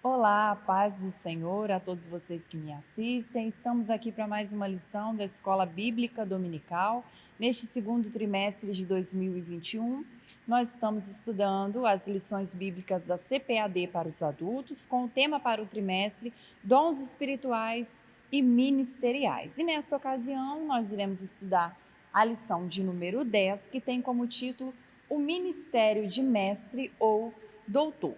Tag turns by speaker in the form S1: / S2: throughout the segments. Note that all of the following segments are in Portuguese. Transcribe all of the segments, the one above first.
S1: Olá, a paz do Senhor a todos vocês que me assistem. Estamos aqui para mais uma lição da Escola Bíblica Dominical. Neste segundo trimestre de 2021, nós estamos estudando as lições bíblicas da CPAD para os adultos, com o tema para o trimestre Dons Espirituais e Ministeriais. E nesta ocasião, nós iremos estudar a lição de número 10, que tem como título O Ministério de Mestre ou Doutor.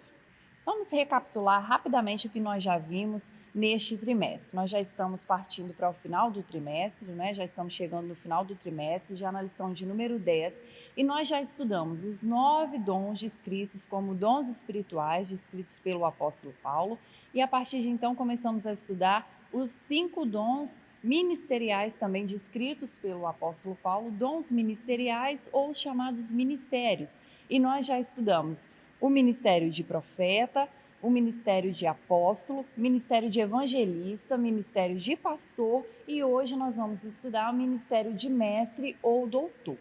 S1: Vamos recapitular rapidamente o que nós já vimos neste trimestre. Nós já estamos partindo para o final do trimestre, né? Já estamos chegando no final do trimestre, já na lição de número 10, e nós já estudamos os 9 dons descritos como dons espirituais, descritos pelo apóstolo Paulo, e a partir de então começamos a estudar os 5 dons ministeriais também descritos pelo apóstolo Paulo, dons ministeriais ou chamados ministérios. E nós já estudamos o ministério de profeta, o ministério de apóstolo, ministério de evangelista, ministério de pastor e hoje nós vamos estudar o ministério de mestre ou doutor.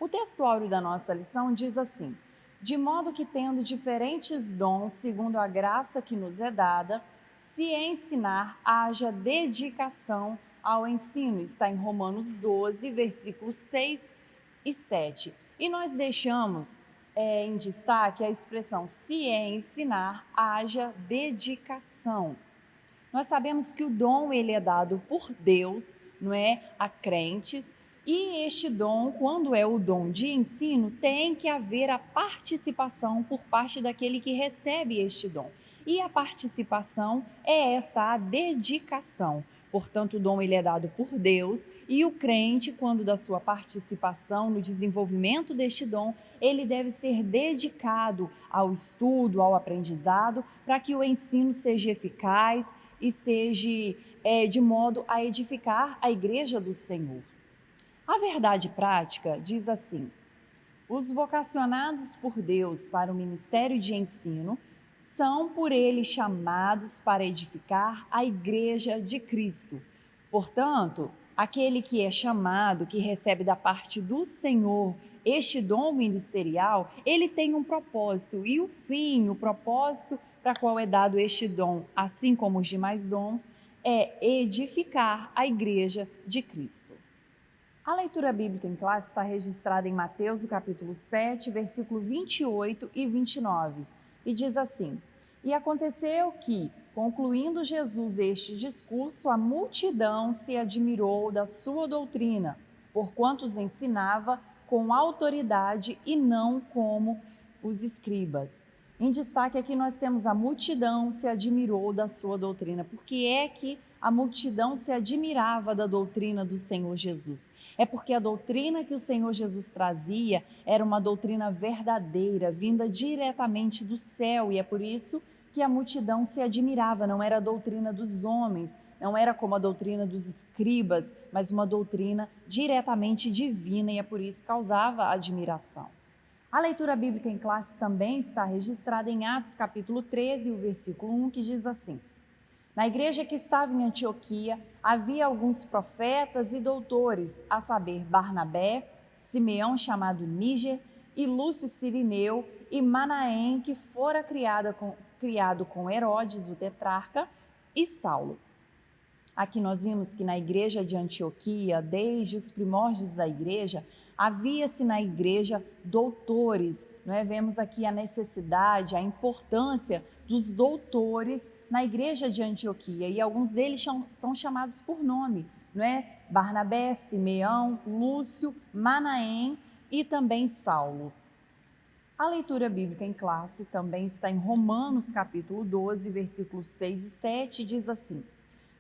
S1: O textuário da nossa lição diz assim: de modo que tendo diferentes dons segundo a graça que nos é dada, se ensinar haja dedicação ao ensino. Está em Romanos 12, versículos 6 e 7. E nós deixamos em destaque a expressão se é ensinar, haja dedicação. Nós sabemos que o dom ele é dado por Deus, não é, a crentes, e este dom, quando é o dom de ensino, tem que haver a participação por parte daquele que recebe este dom. E a participação é essa, a dedicação. Portanto, o dom ele é dado por Deus e o crente, quando da sua participação no desenvolvimento deste dom, ele deve ser dedicado ao estudo, ao aprendizado, para que o ensino seja eficaz e seja de modo a edificar a igreja do Senhor. A verdade prática diz assim: os vocacionados por Deus para o ministério de ensino são por ele chamados para edificar a igreja de Cristo. Portanto, aquele que é chamado, que recebe da parte do Senhor este dom ministerial, ele tem um propósito e o fim, o propósito para qual é dado este dom, assim como os demais dons, é edificar a igreja de Cristo. A leitura bíblica em classe está registrada em Mateus, o capítulo 7, versículo 28 e 29, e diz assim: E aconteceu que, concluindo Jesus este discurso, a multidão se admirou da sua doutrina, porquanto os ensinava com autoridade e não como os escribas. Em destaque aqui nós temos a multidão se admirou da sua doutrina. Por que é que a multidão se admirava da doutrina do Senhor Jesus? É porque a doutrina que o Senhor Jesus trazia era uma doutrina verdadeira, vinda diretamente do céu, e é por isso que a multidão se admirava. Não era a doutrina dos homens, não era como a doutrina dos escribas, mas uma doutrina diretamente divina, e é por isso que causava admiração. A leitura bíblica em classe também está registrada em Atos capítulo 13, o versículo 1, que diz assim: na igreja que estava em Antioquia, havia alguns profetas e doutores, a saber, Barnabé, Simeão chamado Níger, e Lúcio Cirineu, e Manaém, que fora criado com Herodes, o tetrarca, e Saulo. Aqui nós vimos que na igreja de Antioquia, desde os primórdios da igreja, havia-se na igreja doutores, não é? Vemos aqui a necessidade, a importância dos doutores na igreja de Antioquia, e alguns deles são chamados por nome, não é? Barnabé, Simeão, Lúcio, Manaém e também Saulo. A leitura bíblica em classe também está em Romanos capítulo 12, versículos 6 e 7, diz assim: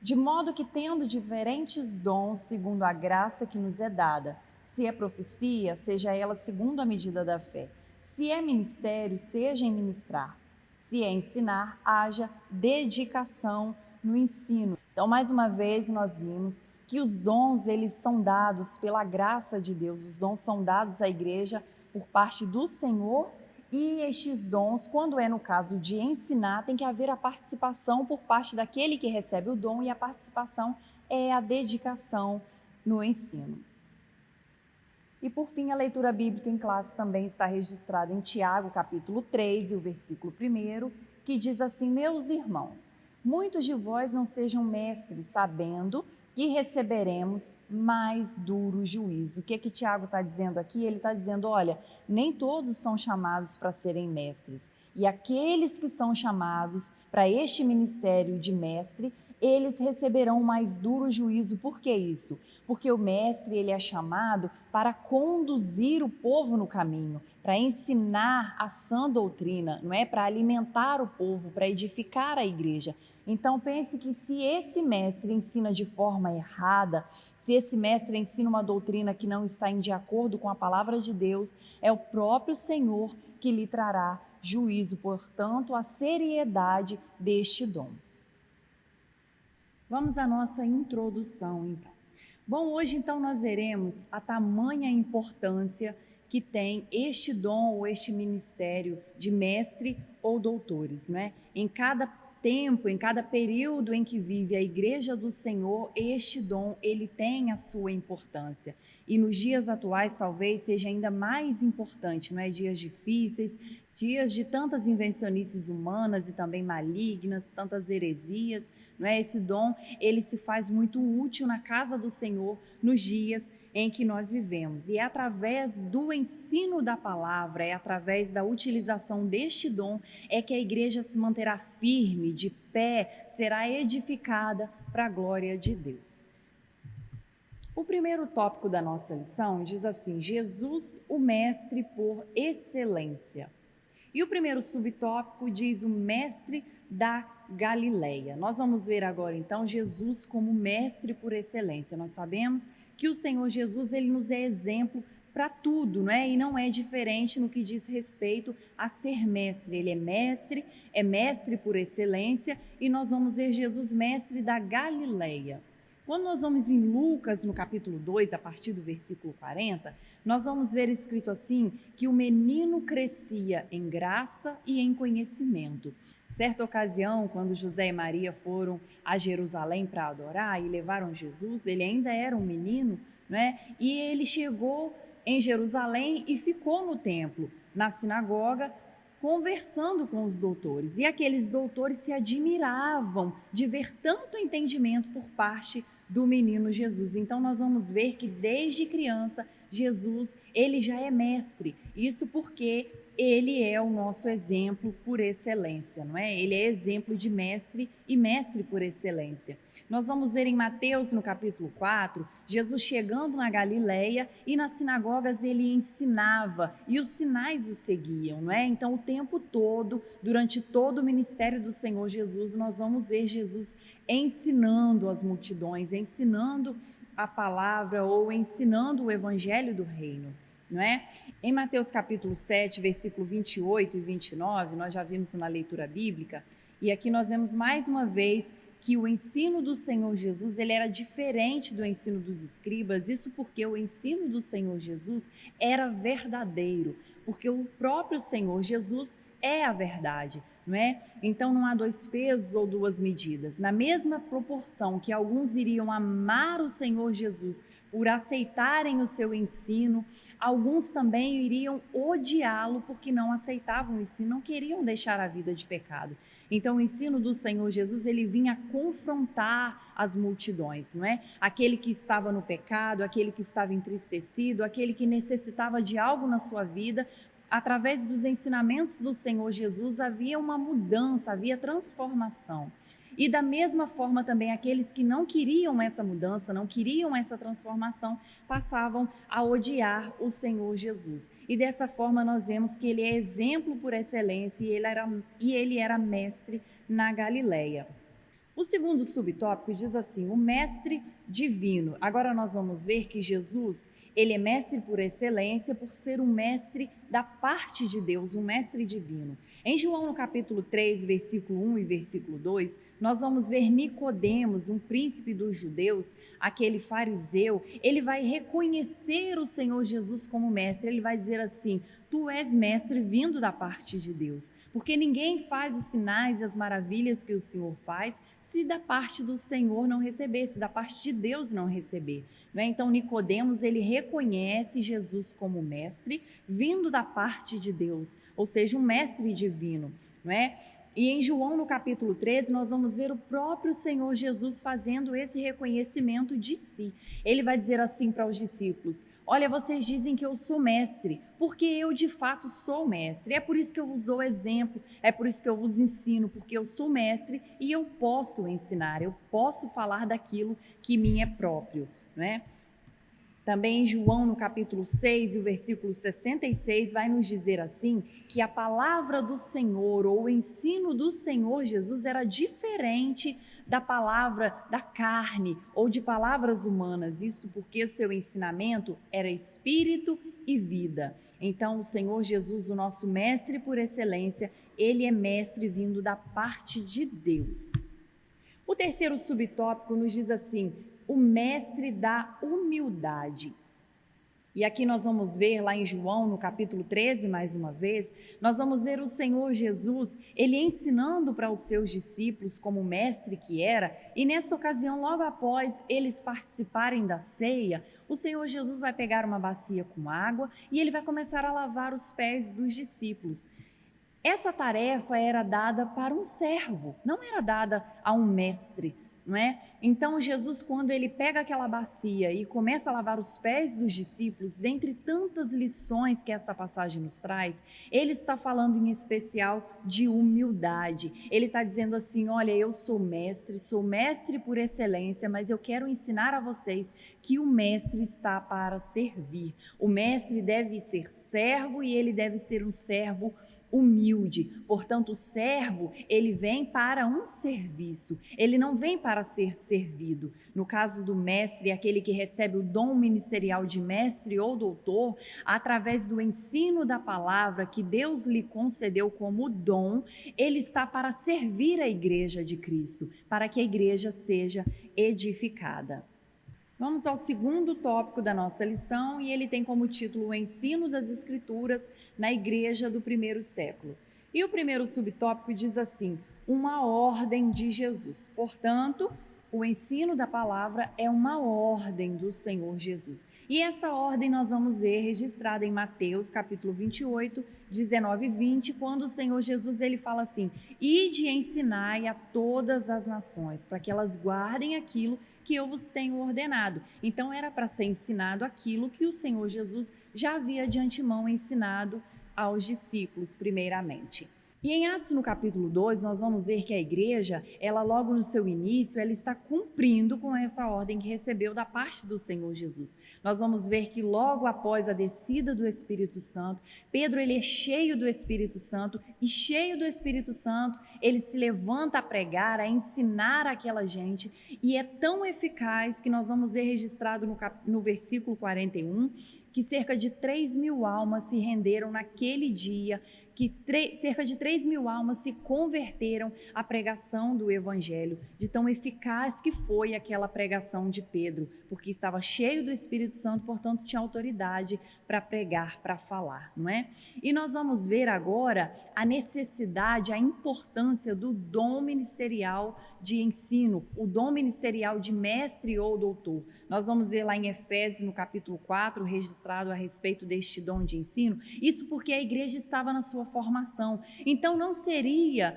S1: de modo que, tendo diferentes dons segundo a graça que nos é dada, se é profecia, seja ela segundo a medida da fé. Se é ministério, seja em ministrar. Se é ensinar, haja dedicação no ensino. Então, mais uma vez, nós vimos que os dons, eles são dados pela graça de Deus. Os dons são dados à igreja por parte do Senhor. E estes dons, quando é no caso de ensinar, tem que haver a participação por parte daquele que recebe o dom, e a participação é a dedicação no ensino. E por fim, a leitura bíblica em classe também está registrada em Tiago, capítulo 3, e o versículo 1, que diz assim: meus irmãos, muitos de vós não sejam mestres, sabendo que receberemos mais duro juízo. O que Tiago está dizendo aqui? Ele está dizendo, olha, nem todos são chamados para serem mestres. E aqueles que são chamados para este ministério de mestre, eles receberão mais duro juízo. Por que isso? Porque o mestre, ele é chamado para conduzir o povo no caminho, para ensinar a sã doutrina, não é? Para alimentar o povo, para edificar a igreja. Então pense que se esse mestre ensina de forma errada, se esse mestre ensina uma doutrina que não está de acordo com a palavra de Deus, é o próprio Senhor que lhe trará juízo. Portanto, a seriedade deste dom. Vamos à nossa introdução, então. Bom, hoje, então, nós veremos a tamanha importância que tem este dom ou este ministério de mestre ou doutores, né? Em cada tempo, em cada período em que vive a Igreja do Senhor, este dom, ele tem a sua importância. E nos dias atuais, talvez, seja ainda mais importante, não é? Dias difíceis, dias de tantas invencionices humanas e também malignas, tantas heresias, não é? Esse dom, ele se faz muito útil na casa do Senhor nos dias em que nós vivemos. E é através do ensino da palavra, é através da utilização deste dom, é que a igreja se manterá firme, de pé, será edificada para a glória de Deus. O primeiro tópico da nossa lição diz assim: Jesus, o mestre por excelência. E o primeiro subtópico diz o mestre da Galileia. Nós vamos ver agora então Jesus como mestre por excelência. Nós sabemos que o Senhor Jesus, ele nos é exemplo para tudo, não é? E não é diferente no que diz respeito a ser mestre. Ele é mestre por excelência, e nós vamos ver Jesus mestre da Galileia. Quando nós vamos em Lucas, no capítulo 2, a partir do versículo 40, nós vamos ver escrito assim, que o menino crescia em graça e em conhecimento. Certa ocasião, quando José e Maria foram a Jerusalém para adorar e levaram Jesus, ele ainda era um menino, né? E ele chegou em Jerusalém e ficou no templo, na sinagoga, conversando com os doutores. E aqueles doutores se admiravam de ver tanto entendimento por parte do menino Jesus. Então nós vamos ver que desde criança Jesus, ele já é mestre. Isso porque ele é o nosso exemplo por excelência, não é? Ele é exemplo de mestre e mestre por excelência. Nós vamos ver em Mateus, no capítulo 4, Jesus chegando na Galileia, e nas sinagogas ele ensinava e os sinais o seguiam, não é? Então o tempo todo, durante todo o ministério do Senhor Jesus, nós vamos ver Jesus ensinando as multidões, ensinando a palavra ou ensinando o evangelho do reino, não é? Em Mateus capítulo 7, versículo 28 e 29, nós já vimos na leitura bíblica, e aqui nós vemos mais uma vez que o ensino do Senhor Jesus, ele era diferente do ensino dos escribas. Isso porque o ensino do Senhor Jesus era verdadeiro, porque o próprio Senhor Jesus é a verdade, não é? Então não há dois pesos ou duas medidas. Na mesma proporção que alguns iriam amar o Senhor Jesus por aceitarem o seu ensino, alguns também iriam odiá-lo porque não aceitavam o ensino, não queriam deixar a vida de pecado. Então o ensino do Senhor Jesus, ele vinha confrontar as multidões, não é? Aquele que estava no pecado, aquele que estava entristecido, aquele que necessitava de algo na sua vida. Através dos ensinamentos do Senhor Jesus havia uma mudança, havia transformação. E da mesma forma também aqueles que não queriam essa mudança, não queriam essa transformação, passavam a odiar o Senhor Jesus. E dessa forma nós vemos que ele é exemplo por excelência e ele era mestre na Galileia. O segundo subtópico diz assim, o mestre divino. Agora nós vamos ver que Jesus, ele é mestre por excelência por ser um mestre da parte de Deus, um mestre divino. Em João, no capítulo 3, versículo 1 e versículo 2, nós vamos ver Nicodemos, um príncipe dos judeus, aquele fariseu, ele vai reconhecer o Senhor Jesus como mestre. Ele vai dizer assim, tu és mestre vindo da parte de Deus, porque ninguém faz os sinais e as maravilhas que o Senhor faz se da parte do Senhor não receber, se da parte de Deus não receber, não é? Então Nicodemos, ele reconhece Jesus como mestre vindo da parte de Deus, ou seja, um mestre divino, não é? E em João, no capítulo 13, nós vamos ver o próprio Senhor Jesus fazendo esse reconhecimento de si. Ele vai dizer assim para os discípulos: olha, vocês dizem que eu sou mestre, porque eu de fato sou mestre. É por isso que eu vos dou exemplo, é por isso que eu vos ensino, porque eu sou mestre e eu posso ensinar, eu posso falar daquilo que me é próprio, não é? Também em João, no capítulo 6, o versículo 66, vai nos dizer assim, que a palavra do Senhor, ou o ensino do Senhor Jesus, era diferente da palavra da carne, ou de palavras humanas. Isso porque o seu ensinamento era espírito e vida. Então, o Senhor Jesus, o nosso mestre por excelência, ele é mestre vindo da parte de Deus. O terceiro subtópico nos diz assim: o mestre da humildade. E aqui nós vamos ver lá em João, no capítulo 13, mais uma vez, nós vamos ver o Senhor Jesus, ele ensinando para os seus discípulos como mestre que era, e nessa ocasião, logo após eles participarem da ceia, o Senhor Jesus vai pegar uma bacia com água e ele vai começar a lavar os pés dos discípulos. Essa tarefa era dada para um servo, não era dada a um mestre, não é? Então Jesus, quando ele pega aquela bacia e começa a lavar os pés dos discípulos, dentre tantas lições que essa passagem nos traz, ele está falando em especial de humildade. Ele está dizendo assim: olha, eu sou mestre por excelência, mas eu quero ensinar a vocês que o mestre está para servir. O mestre deve ser servo e ele deve ser um servo humilde. Portanto, o servo, ele vem para um serviço, ele não vem para ser servido. No caso do mestre, aquele que recebe o dom ministerial de mestre ou doutor, através do ensino da palavra que Deus lhe concedeu como dom, ele está para servir a igreja de Cristo, para que a igreja seja edificada. Vamos ao segundo tópico da nossa lição, e ele tem como título o ensino das Escrituras na igreja do primeiro século. E o primeiro subtópico diz assim: uma ordem de Jesus. Portanto, o ensino da palavra é uma ordem do Senhor Jesus. E essa ordem nós vamos ver registrada em Mateus capítulo 28, 19 e 20, quando o Senhor Jesus ele fala assim: ide e ensinai a todas as nações, para que elas guardem aquilo que eu vos tenho ordenado. Então era para ser ensinado aquilo que o Senhor Jesus já havia de antemão ensinado aos discípulos primeiramente. E em Atos no capítulo 2, nós vamos ver que a igreja, ela logo no seu início, ela está cumprindo com essa ordem que recebeu da parte do Senhor Jesus. Nós vamos ver que logo após a descida do Espírito Santo, Pedro ele é cheio do Espírito Santo, e cheio do Espírito Santo, ele se levanta a pregar, a ensinar aquela gente, e é tão eficaz que nós vamos ver registrado no versículo 41, que cerca de 3.000 almas se renderam naquele dia, que cerca de 3.000 almas se converteram à pregação do Evangelho, de tão eficaz que foi aquela pregação de Pedro, porque estava cheio do Espírito Santo, portanto tinha autoridade para pregar, para falar, não é? E nós vamos ver agora a necessidade, a importância do dom ministerial de ensino, o dom ministerial de mestre ou doutor. Nós vamos ver lá em Efésios, no capítulo 4, registrado a respeito deste dom de ensino, isso porque a igreja estava na sua formação. Então não seria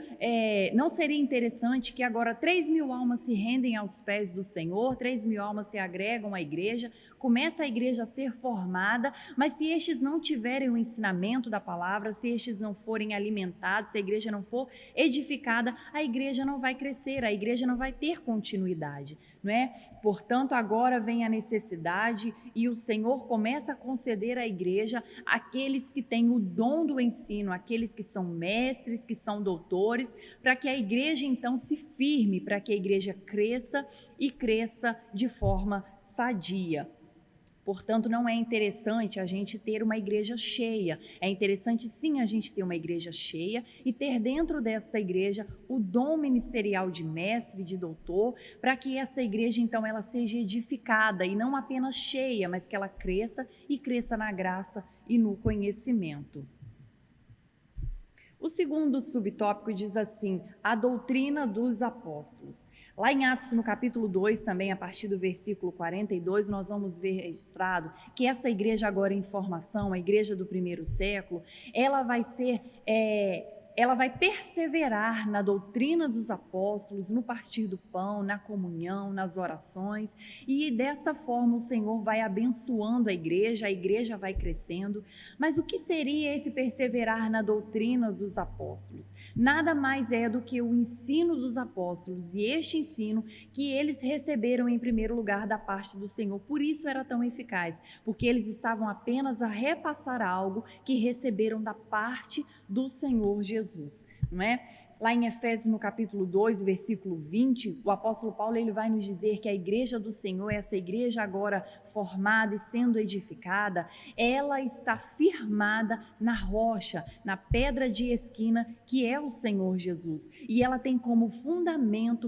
S1: interessante que agora 3.000 almas se rendem aos pés do Senhor, 3.000 almas se agregam à igreja, começa a igreja a ser formada, mas se estes não tiverem o ensinamento da palavra, se estes não forem alimentados, se a igreja não for edificada, a igreja não vai crescer, a igreja não vai ter continuidade, não é? Portanto, agora vem a necessidade e o Senhor começa a conceder à igreja aqueles que têm o dom do ensino, aqueles que são mestres, que são doutores, para que a igreja então se firme, para que a igreja cresça e cresça de forma sadia. Portanto, não é interessante a gente ter uma igreja cheia. É interessante sim a gente ter uma igreja cheia e ter dentro dessa igreja o dom ministerial de mestre, de doutor, para que essa igreja então ela seja edificada e não apenas cheia, mas que ela cresça e cresça na graça e no conhecimento. O segundo subtópico diz assim: a doutrina dos apóstolos. Lá em Atos, no capítulo 2, também a partir do versículo 42, nós vamos ver registrado que essa igreja agora em formação, a igreja do primeiro século, ela vai ser ela vai perseverar na doutrina dos apóstolos, no partir do pão, na comunhão, nas orações, e dessa forma o Senhor vai abençoando a igreja vai crescendo. Mas o que seria esse perseverar na doutrina dos apóstolos? Nada mais é do que o ensino dos apóstolos, e este ensino que eles receberam em primeiro lugar da parte do Senhor. Por isso era tão eficaz, porque eles estavam apenas a repassar algo que receberam da parte do Senhor Jesus, não é? Lá em Efésios, no capítulo 2, versículo 20, o apóstolo Paulo ele vai nos dizer que a igreja do Senhor, essa igreja agora formada e sendo edificada, ela está firmada na rocha, na pedra de esquina, que é o Senhor Jesus. E ela tem como fundamento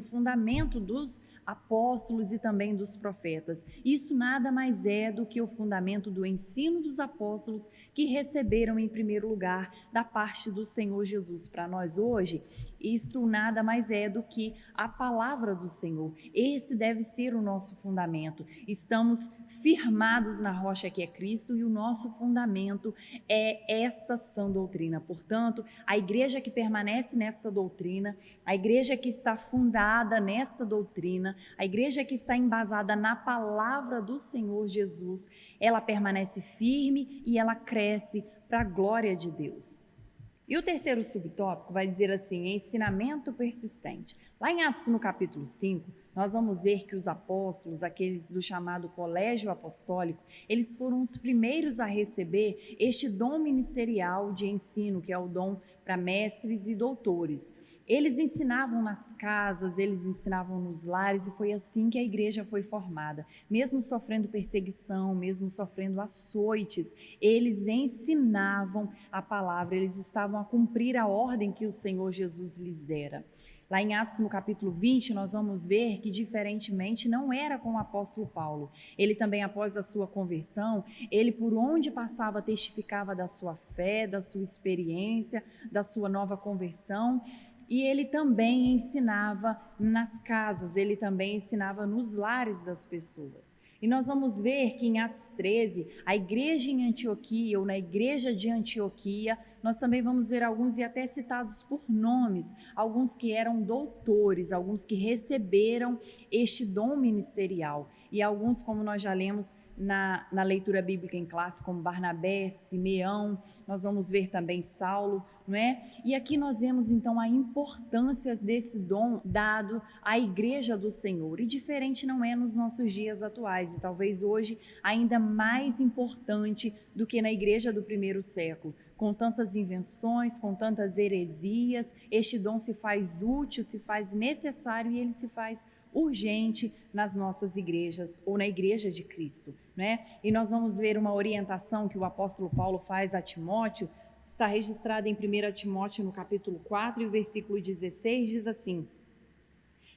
S1: dos apóstolos e também dos profetas. Isso nada mais é do que o fundamento do ensino dos apóstolos que receberam em primeiro lugar da parte do Senhor Jesus. Para nós hoje, isto nada mais é do que a palavra do Senhor. Esse deve ser o nosso fundamento. Estamos firmados na rocha que é Cristo e o nosso fundamento é esta sã doutrina. Portanto, a igreja que permanece nesta doutrina, a igreja que está fundada nesta doutrina, a igreja que está embasada na palavra do Senhor Jesus, ela permanece firme e ela cresce para a glória de Deus. E o terceiro subtópico vai dizer assim, ensinamento persistente. Lá em Atos, no capítulo 5, nós vamos ver que os apóstolos, aqueles do chamado colégio apostólico, eles foram os primeiros a receber este dom ministerial de ensino, que é o dom para mestres e doutores. Eles ensinavam nas casas, eles ensinavam nos lares, e foi assim que a igreja foi formada. Mesmo sofrendo perseguição, mesmo sofrendo açoites, eles ensinavam a palavra, eles estavam a cumprir a ordem que o Senhor Jesus lhes dera. Lá em Atos, no capítulo 20, nós vamos ver que, diferentemente, não era com o apóstolo Paulo. Ele também, após a sua conversão, ele, por onde passava, testificava da sua fé, da sua experiência, da sua nova conversão. E ele também ensinava nas casas, ele também ensinava nos lares das pessoas. E nós vamos ver que em Atos 13, a igreja em Antioquia, ou na igreja de Antioquia, nós também vamos ver alguns e até citados por nomes, alguns que eram doutores, alguns que receberam este dom ministerial. E alguns, como nós já lemos na leitura bíblica em classe, como Barnabé, Simeão, nós vamos ver também Saulo, não é? E aqui nós vemos então a importância desse dom dado à igreja do Senhor. E diferente não é nos nossos dias atuais, e talvez hoje ainda mais importante do que na igreja do primeiro século. Com tantas invenções, com tantas heresias, este dom se faz útil, se faz necessário e ele se faz urgente nas nossas igrejas ou na igreja de Cristo, né? E nós vamos ver uma orientação que o apóstolo Paulo faz a Timóteo, está registrada em 1 Timóteo no capítulo 4 e o versículo 16 diz assim: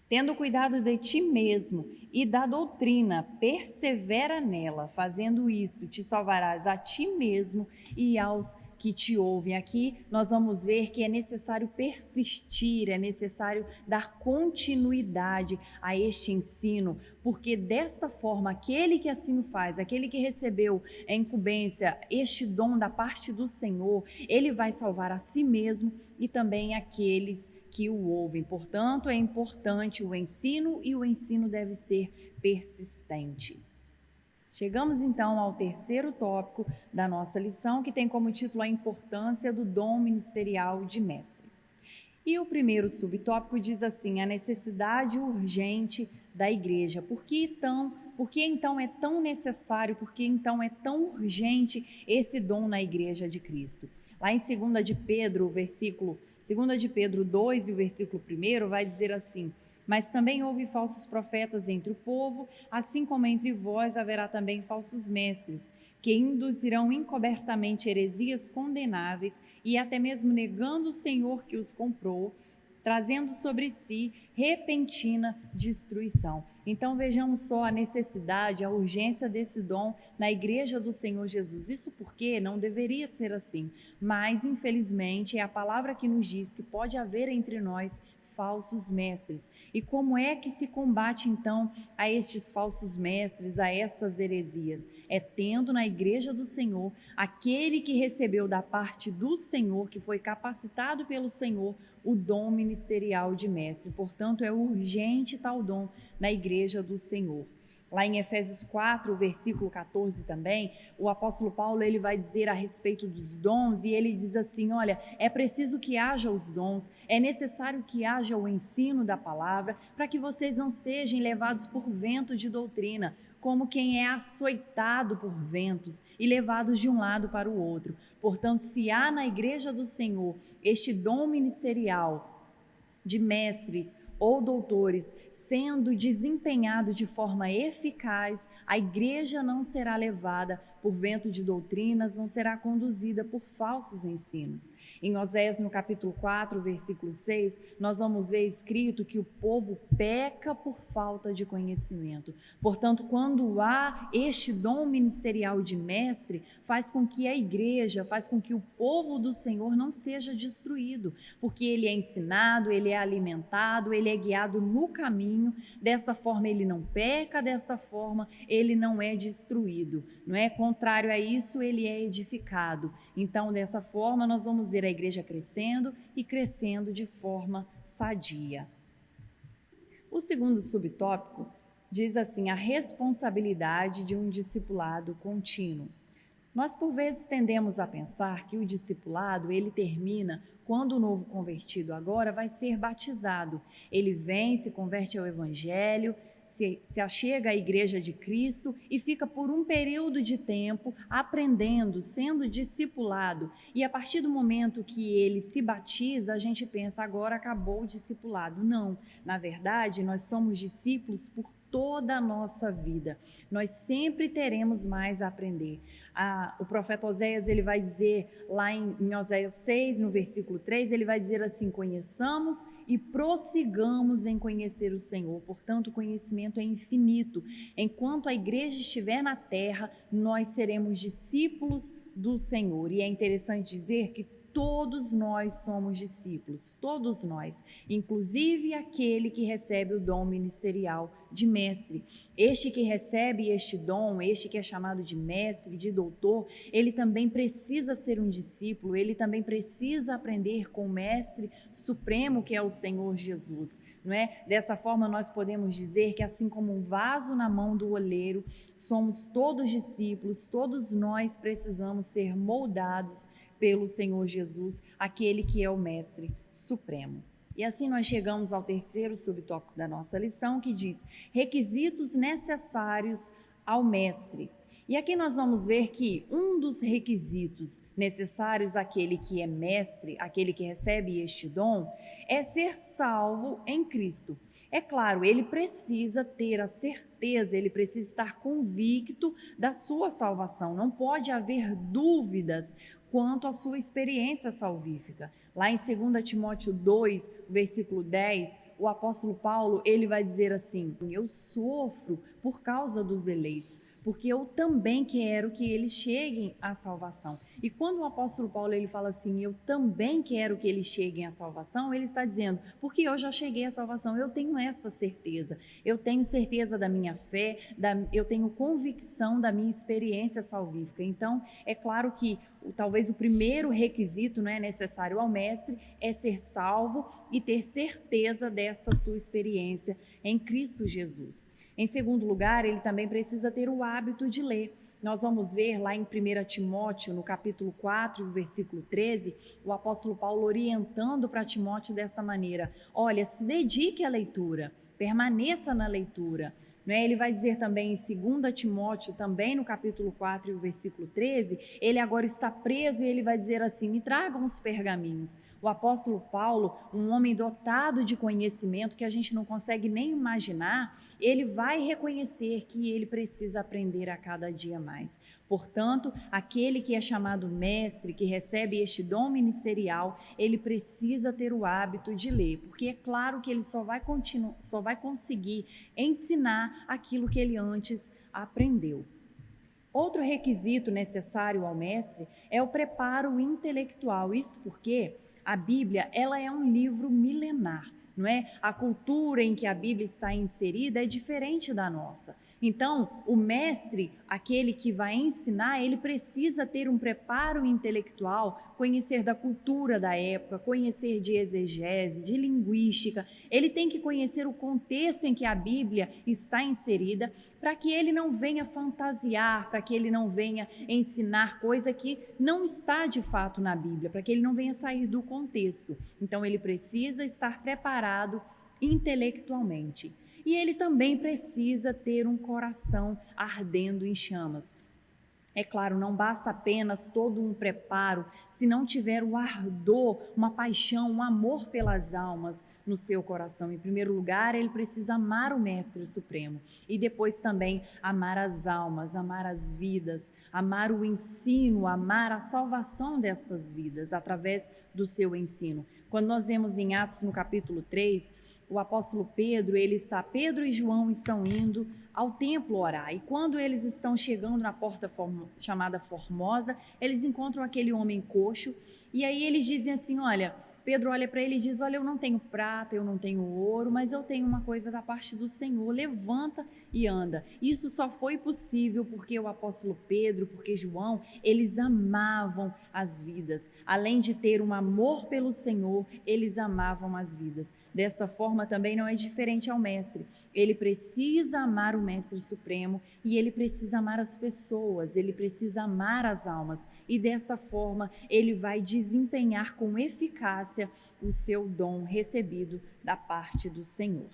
S1: tendo cuidado de ti mesmo e da doutrina, persevera nela, fazendo isto te salvarás a ti mesmo e aos que te ouvem. Aqui nós vamos ver que é necessário persistir, é necessário dar continuidade a este ensino, porque desta forma, aquele que assim o faz, aquele que recebeu a incumbência, este dom da parte do Senhor, ele vai salvar a si mesmo e também aqueles que o ouvem. Portanto, é importante o ensino e o ensino deve ser persistente. Chegamos então ao terceiro tópico da nossa lição, que tem como título a importância do dom ministerial de mestre. E o primeiro subtópico diz assim: a necessidade urgente da igreja. Por que então é tão necessário, por que então é tão urgente esse dom na igreja de Cristo? Lá em 2 de Pedro, 2 e o versículo 1 vai dizer assim: mas também houve falsos profetas entre o povo, assim como entre vós haverá também falsos mestres, que induzirão encobertamente heresias condenáveis e até mesmo negando o Senhor que os comprou, trazendo sobre si repentina destruição. Então vejamos só a necessidade, a urgência desse dom na igreja do Senhor Jesus. Isso porque não deveria ser assim, mas infelizmente é a palavra que nos diz que pode haver entre nós falsos mestres. E como é que se combate então a estes falsos mestres, a estas heresias? É tendo na igreja do Senhor aquele que recebeu da parte do Senhor, que foi capacitado pelo Senhor, o dom ministerial de mestre. Portanto, é urgente tal dom na igreja do Senhor. Lá em Efésios 4, versículo 14 também, o apóstolo Paulo ele vai dizer a respeito dos dons e ele diz assim, olha, é preciso que haja os dons, é necessário que haja o ensino da palavra para que vocês não sejam levados por vento de doutrina, como quem é açoitado por ventos e levados de um lado para o outro. Portanto, se há na igreja do Senhor este dom ministerial de mestres ou doutores sendo desempenhado de forma eficaz, a igreja não será levada por vento de doutrinas, não será conduzida por falsos ensinos. Em Oséias, no capítulo 4, versículo 6, nós vamos ver escrito que o povo peca por falta de conhecimento. Portanto, quando há este dom ministerial de mestre, faz com que a igreja, faz com que o povo do Senhor não seja destruído, porque ele é ensinado, ele é alimentado, ele é guiado no caminho, dessa forma ele não peca, dessa forma ele não é destruído, não é? Contrário a isso, ele é edificado. Então, dessa forma, nós vamos ver a igreja crescendo e crescendo de forma sadia. O segundo subtópico diz assim, a responsabilidade de um discipulado contínuo. Nós, por vezes, tendemos a pensar que o discipulado, ele termina quando o novo convertido agora vai ser batizado. Ele vem, se converte ao Evangelho, se achega à Igreja de Cristo e fica por um período de tempo aprendendo, sendo discipulado. E a partir do momento que ele se batiza, a gente pensa, agora acabou o discipulado. Não, na verdade, nós somos discípulos por toda a nossa vida. Nós sempre teremos mais a aprender. O profeta Oséias, ele vai dizer lá em Oséias 6, no versículo 3, ele vai dizer assim, conheçamos e prossigamos em conhecer o Senhor. Portanto, o conhecimento é infinito. Enquanto a igreja estiver na terra, nós seremos discípulos do Senhor. E é interessante dizer que todos nós somos discípulos, todos nós, inclusive aquele que recebe o dom ministerial de mestre. Este que recebe este dom, este que é chamado de mestre, de doutor, ele também precisa ser um discípulo, ele também precisa aprender com o mestre supremo que é o Senhor Jesus, não é? Dessa forma nós podemos dizer que assim como um vaso na mão do oleiro, somos todos discípulos, todos nós precisamos ser moldados pelo Senhor Jesus, aquele que é o Mestre Supremo. E assim nós chegamos ao terceiro subtópico da nossa lição, que diz requisitos necessários ao Mestre. E aqui nós vamos ver que um dos requisitos necessários àquele que é mestre, aquele que recebe este dom, é ser salvo em Cristo. É claro, ele precisa ter a certeza, ele precisa estar convicto da sua salvação. Não pode haver dúvidas quanto à sua experiência salvífica. Lá em 2 Timóteo 2, versículo 10, o apóstolo Paulo, ele vai dizer assim, eu sofro por causa dos eleitos, porque eu também quero que eles cheguem à salvação. E quando o apóstolo Paulo ele fala assim, eu também quero que eles cheguem à salvação, ele está dizendo, porque eu já cheguei à salvação, eu tenho essa certeza, eu tenho certeza da minha fé, eu tenho convicção da minha experiência salvífica. Então, é claro que talvez o primeiro requisito, não é necessário ao mestre, é ser salvo e ter certeza desta sua experiência em Cristo Jesus. Em segundo lugar, ele também precisa ter o hábito de ler. Nós vamos ver lá em 1 Timóteo, no capítulo 4, versículo 13, o apóstolo Paulo orientando para Timóteo dessa maneira, olha, se dedique à leitura, permaneça na leitura. Ele vai dizer também em 2 Timóteo, também no capítulo 4 e o versículo 13, ele agora está preso e ele vai dizer assim, me tragam os pergaminhos. O apóstolo Paulo, um homem dotado de conhecimento que a gente não consegue nem imaginar, ele vai reconhecer que ele precisa aprender a cada dia mais. Portanto, aquele que é chamado mestre, que recebe este dom ministerial, ele precisa ter o hábito de ler, porque é claro que ele só vai conseguir ensinar aquilo que ele antes aprendeu. Outro requisito necessário ao mestre é o preparo intelectual, isso porque a Bíblia ela é um livro milenar. não é? A cultura em que a Bíblia está inserida é diferente da nossa. Então, o mestre, aquele que vai ensinar, ele precisa ter um preparo intelectual, conhecer da cultura da época, conhecer de exegese, de linguística. Ele tem que conhecer o contexto em que a Bíblia está inserida, para que ele não venha fantasiar, para que ele não venha ensinar coisa que não está de fato na Bíblia, para que ele não venha sair do contexto. Então, ele precisa estar preparado intelectualmente. E ele também precisa ter um coração ardendo em chamas. É claro, não basta apenas todo um preparo, se não tiver o ardor, uma paixão, um amor pelas almas no seu coração. Em primeiro lugar, ele precisa amar o Mestre Supremo e depois também amar as almas, amar as vidas, amar o ensino, amar a salvação destas vidas através do seu ensino. Quando nós vemos em Atos no capítulo 3, o apóstolo Pedro e João estão indo ao templo orar. E quando eles estão chegando na porta chamada Formosa, eles encontram aquele homem coxo. E aí eles dizem assim, olha, Pedro olha para ele e diz, olha, eu não tenho prata, eu não tenho ouro, mas eu tenho uma coisa da parte do Senhor, levanta e anda. Isso só foi possível porque o apóstolo Pedro, porque João, eles amavam as vidas. Além de ter um amor pelo Senhor, eles amavam as vidas. Dessa forma também não é diferente ao mestre. Ele precisa amar o Mestre Supremo e ele precisa amar as pessoas, ele precisa amar as almas. E dessa forma ele vai desempenhar com eficácia o seu dom recebido da parte do Senhor.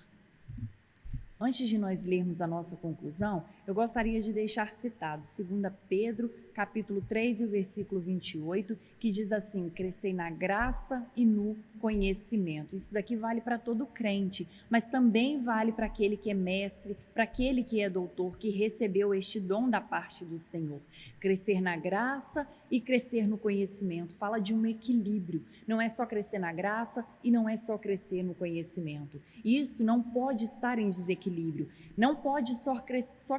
S1: Antes de nós lermos a nossa conclusão, eu gostaria de deixar citado 2 Pedro, capítulo 3 e o versículo 28, que diz assim, crescei na graça e no conhecimento. Isso daqui vale para todo crente, mas também vale para aquele que é mestre, para aquele que é doutor, que recebeu este dom da parte do Senhor. Crescer na graça e crescer no conhecimento. Fala de um equilíbrio. Não é só crescer na graça e não é só crescer no conhecimento. Isso não pode estar em desequilíbrio. Não pode só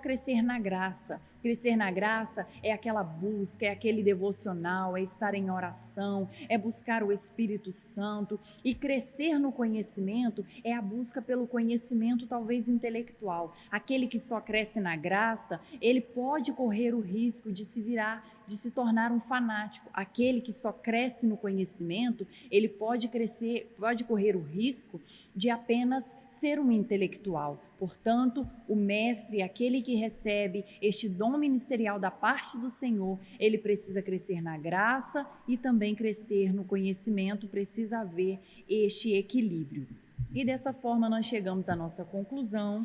S1: crescer na graça. Crescer na graça é aquela busca, é aquele devocional, é estar em oração, é buscar o Espírito Santo. E crescer no conhecimento é a busca pelo conhecimento talvez intelectual. Aquele que só cresce na graça, ele pode correr o risco de se tornar um fanático. Aquele que só cresce no conhecimento, ele pode correr o risco de apenas ser um intelectual. Portanto, o mestre, aquele que recebe este dom ministerial da parte do Senhor, ele precisa crescer na graça e também crescer no conhecimento, precisa haver este equilíbrio. E dessa forma nós chegamos à nossa conclusão,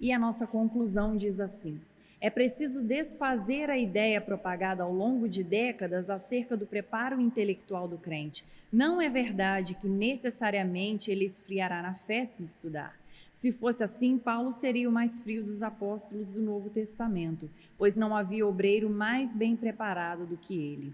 S1: e a nossa conclusão diz assim: é preciso desfazer a ideia propagada ao longo de décadas acerca do preparo intelectual do crente. Não é verdade que necessariamente ele esfriará na fé se estudar. Se fosse assim, Paulo seria o mais frio dos apóstolos do Novo Testamento, pois não havia obreiro mais bem preparado do que ele.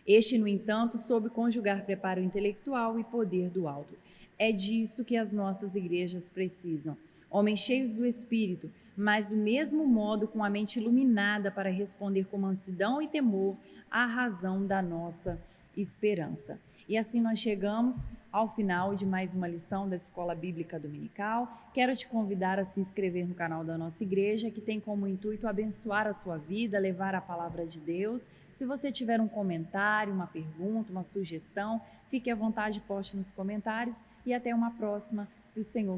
S1: Este, no entanto, soube conjugar preparo intelectual e poder do alto. É disso que as nossas igrejas precisam. Homens cheios do Espírito, mas do mesmo modo com a mente iluminada para responder com mansidão e temor à razão da nossa esperança. E assim nós chegamos ao final de mais uma lição da Escola Bíblica Dominical. Quero te convidar a se inscrever no canal da nossa igreja, que tem como intuito abençoar a sua vida, levar a palavra de Deus. Se você tiver um comentário, uma pergunta, uma sugestão, fique à vontade, poste nos comentários e até uma próxima, se o Senhor